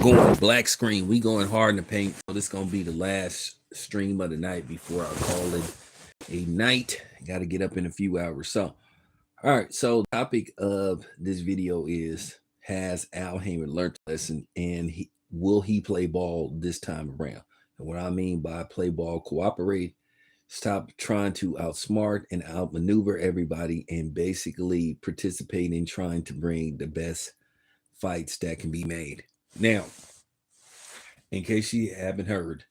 Going black screen. We going hard in the paint. So this gonna be the last stream of the night before I call it a night. Got to get up in a few hours. So, all right. So, the topic of this video is: has Al Haymon learned the lesson, and will he play ball this time around? And what I mean by play ball, cooperate, stop trying to outsmart and outmaneuver everybody, and basically participate in trying to bring the best fights that can be made. Now, in case you haven't heard,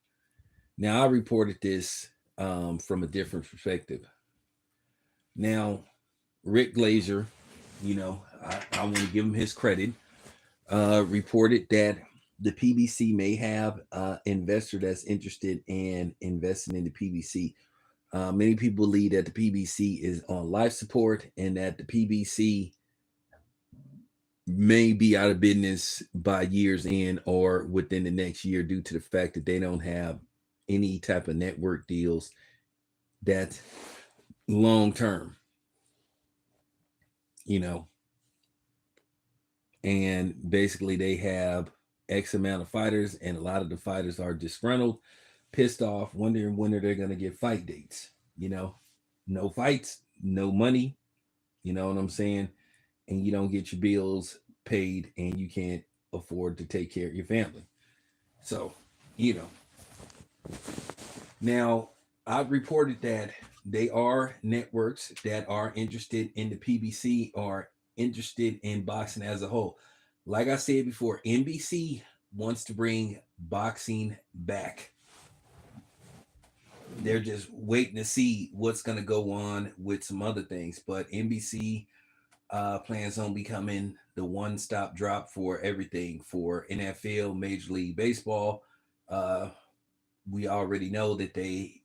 now I reported this from a different perspective. Now, Rick Glazer, you know, I want to give him his credit, reported that the PBC may have investor that's interested in investing in the PBC. Many people believe that the PBC is on life support and that the PBC may be out of business by year's end or within the next year due to the fact that they don't have any type of network deals that's long term, you know, and basically they have X amount of fighters, and a lot of the fighters are disgruntled, pissed off, wondering when are they going to get fight dates. You know, no fights, no money. You know what I'm saying? And you don't get your bills paid, and you can't afford to take care of your family. So, you know, now I've reported that they are networks that are interested in the PBC or interested in boxing as a whole. Like I said before, NBC wants to bring boxing back. They're just waiting to see what's going to go on with some other things. But NBC plans on becoming the one-stop drop for everything for NFL, Major League Baseball. Uh, we already know that they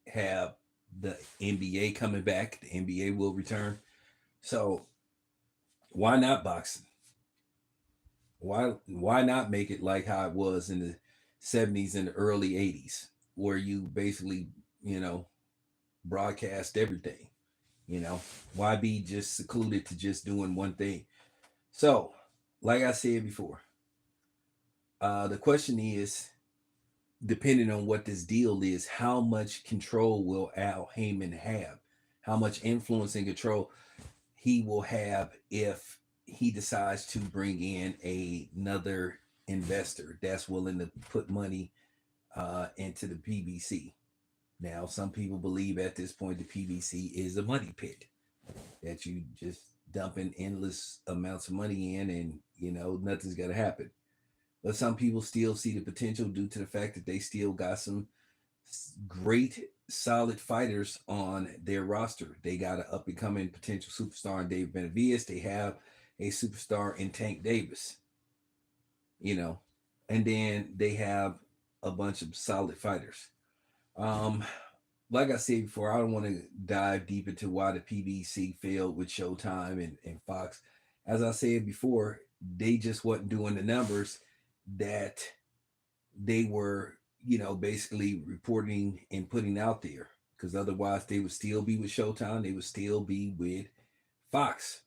have the NBA coming back. The NBA will return. So why not boxing? Why not make it like how it was in the 70s and the early 80s, where you basically, you know, broadcast everything? You know, why be just secluded to just doing one thing? So, like I said before, the question is, depending on what this deal is, how much control will Al Heyman have? How much influence and control he will have if he decides to bring in another investor that's willing to put money into the PBC. Now, some people believe at this point the PBC is a money pit that you just dumping endless amounts of money in, and you know nothing's gonna happen. But some people still see the potential due to the fact that they still got some great, solid fighters on their roster. They got an up and coming potential superstar in Dave Benavides. They have a superstar in Tank Davis, you know, and then they have a bunch of solid fighters. Um, like I said before, I don't want to dive deep into why the PBC failed with Showtime and Fox. As I said before, they just wasn't doing the numbers that they were, you know, basically reporting and putting out there. Because otherwise, they would still be with Showtime. They would still be with Fox.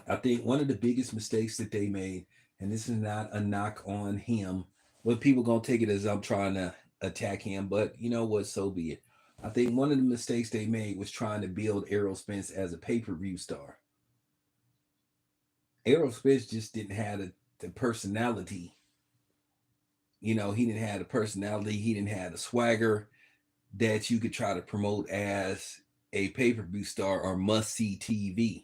I think one of the biggest mistakes that they made, and this is not a knock on him, but people gonna take it as I'm trying to attack him. But you know what? So be it. I think one of the mistakes they made was trying to build Errol Spence as a pay-per-view star. Errol Spence just didn't have the personality. You know, he didn't have the personality. He didn't have the swagger that you could try to promote as a pay-per-view star or must-see TV.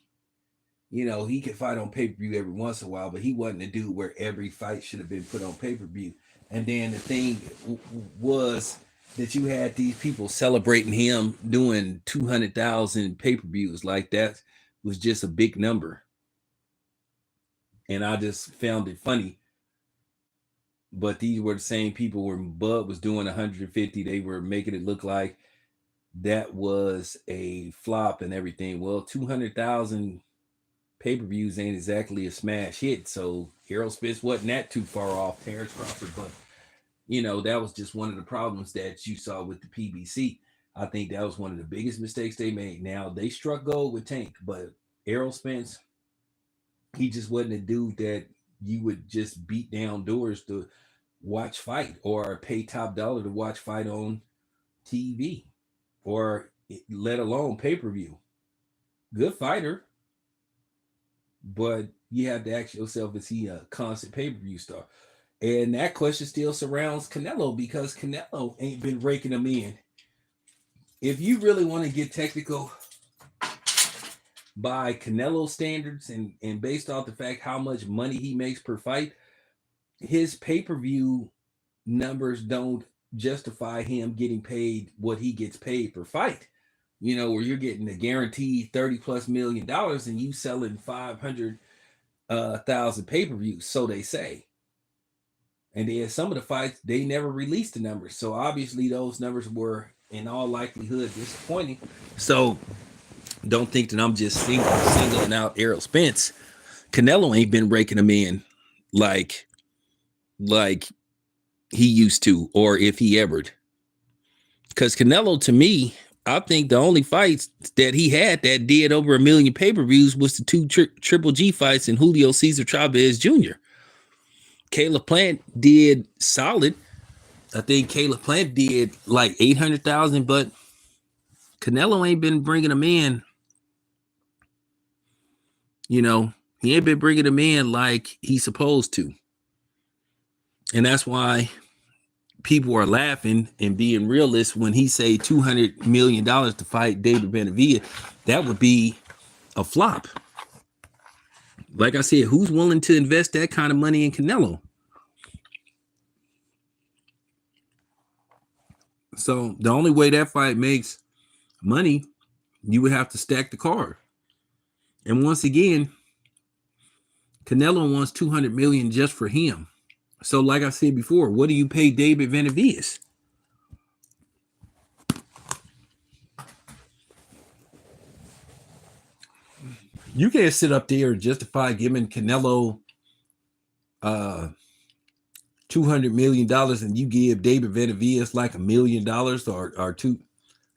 You know, he could fight on pay-per-view every once in a while, but he wasn't a dude where every fight should have been put on pay-per-view. And then the thing was that you had these people celebrating him doing 200,000 pay-per-views. Like that was just a big number. And I just found it funny. But these were the same people where Bud was doing 150. They were making it look like that was a flop and everything. Well, 200,000 pay per views ain't exactly a smash hit. So Errol Spence wasn't that too far off Terrence Crawford. But, you know, that was just one of the problems that you saw with the PBC. I think that was one of the biggest mistakes they made. Now, they struck gold with Tank, but Errol Spence, he just wasn't a dude that you would just beat down doors to watch fight or pay top dollar to watch fight on TV or let alone pay-per-view. Good fighter, but you have to ask yourself, is he a constant pay-per-view star? And that question still surrounds Canelo because Canelo ain't been raking them in. If you really want to get technical by Canelo standards and based off the fact how much money he makes per fight, his pay-per-view numbers don't justify him getting paid what he gets paid per fight. You know, where you're getting a guaranteed 30 plus $1 million and you selling 500,000 pay-per-views, so they say. And then some of the fights, they never released the numbers. So obviously those numbers were in all likelihood disappointing. So don't think that I'm just singling out Errol Spence. Canelo ain't been raking them in like he used to, or if he ever. Because Canelo, to me, I think the only fights that he had that did over 1 million pay-per-views was the two Triple G fights in Julio Cesar Chavez Jr. Caleb Plant did solid. I think Caleb Plant did like 800,000, but Canelo ain't been bringing them in. You know, he ain't been bringing them in like he's supposed to. And that's why people are laughing and being realists when he say $200 million to fight David Benavidez. That would be a flop. Like I said, who's willing to invest that kind of money in Canelo? So the only way that fight makes money, you would have to stack the card. And once again, Canelo wants $200 million just for him. So like I said before, what do you pay David Benavidez? You can't sit up there and justify giving Canelo $200 million and you give David Benavidez like $1 million or two.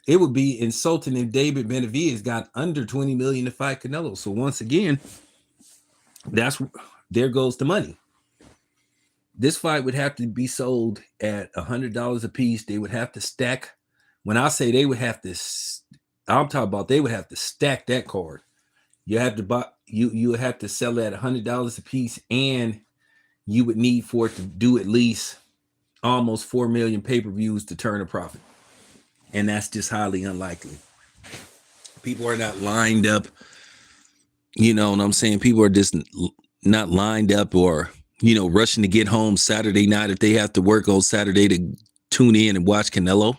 It would be insulting if David Benavidez got under 20 million to fight Canelo. So once again, there goes the money. This fight would have to be sold at $100 a piece. They would have to stack. When I say they would have to, I'm talking about they would have to stack that card. You have to buy. You would have to sell it at $100 a piece, and you would need for it to do at least almost 4 million pay-per-views to turn a profit, and that's just highly unlikely. People are not lined up. You know what I'm saying? People are just not lined up or, you know, rushing to get home Saturday night if they have to work on Saturday to tune in and watch Canelo.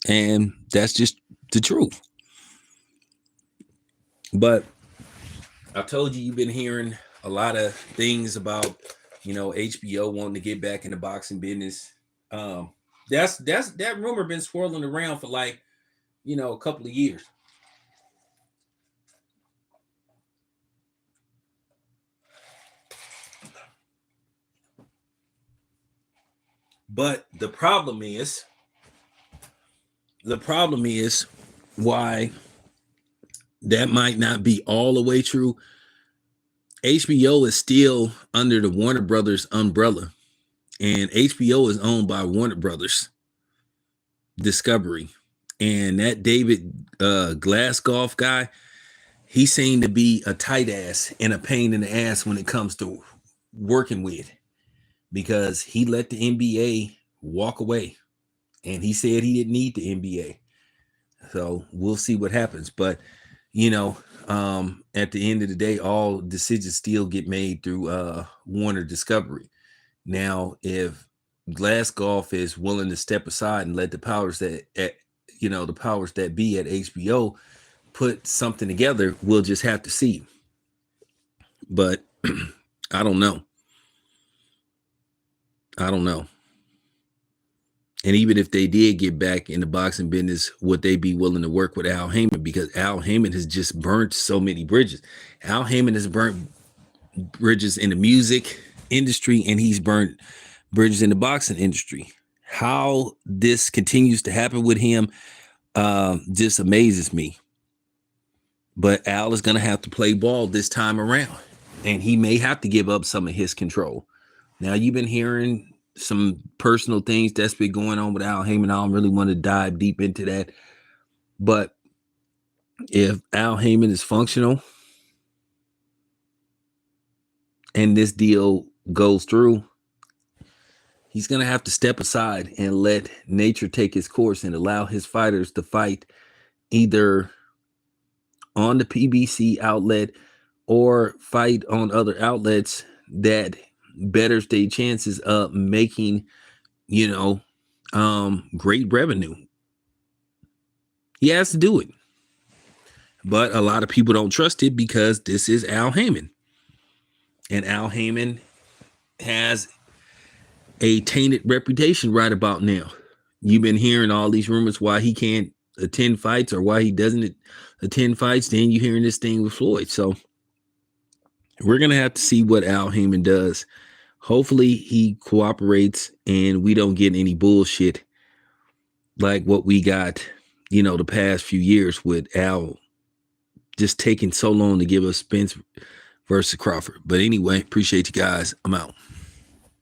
And that's just the truth. But I told you, you've been hearing a lot of things about, you know, HBO wanting to get back in the boxing business. That rumor been swirling around for like, you know, a couple of years. But the problem is why that might not be all the way true. HBO is still under the Warner Brothers umbrella, and HBO is owned by Warner Brothers Discovery. And that David Glassgoff guy, he seemed to be a tight ass and a pain in the ass when it comes to working with, because he let the NBA walk away, and he said he didn't need the NBA. So we'll see what happens. But, you know, at the end of the day, all decisions still get made through Warner Discovery. Now, if Glassgoff is willing to step aside and let the powers that be at HBO put something together, we'll just have to see. But I don't know. And even if they did get back in the boxing business, would they be willing to work with Al Haymon? Because Al Haymon has just burnt so many bridges. Al Haymon has burnt bridges in the music industry, and he's burnt bridges in the boxing industry. How this continues to happen with him just amazes me. But Al is going to have to play ball this time around. and he may have to give up some of his control. Now, you've been hearing some personal things that's been going on with Al Haymon. I don't really want to dive deep into that. But if Al Haymon is functional and this deal goes through, he's going to have to step aside and let nature take its course and allow his fighters to fight either on the PBC outlet or fight on other outlets that betters their chances of making, great revenue. He has to do it. But a lot of people don't trust it because this is Al Haymon. And Al Haymon has a tainted reputation right about now. You've been hearing all these rumors why he can't attend fights or why he doesn't attend fights. Then you're hearing this thing with Floyd. So we're going to have to see what Al Haymon does. Hopefully he cooperates and we don't get any bullshit like what we got, the past few years with Al just taking so long to give us Spence versus Crawford. But anyway, appreciate you guys. I'm out.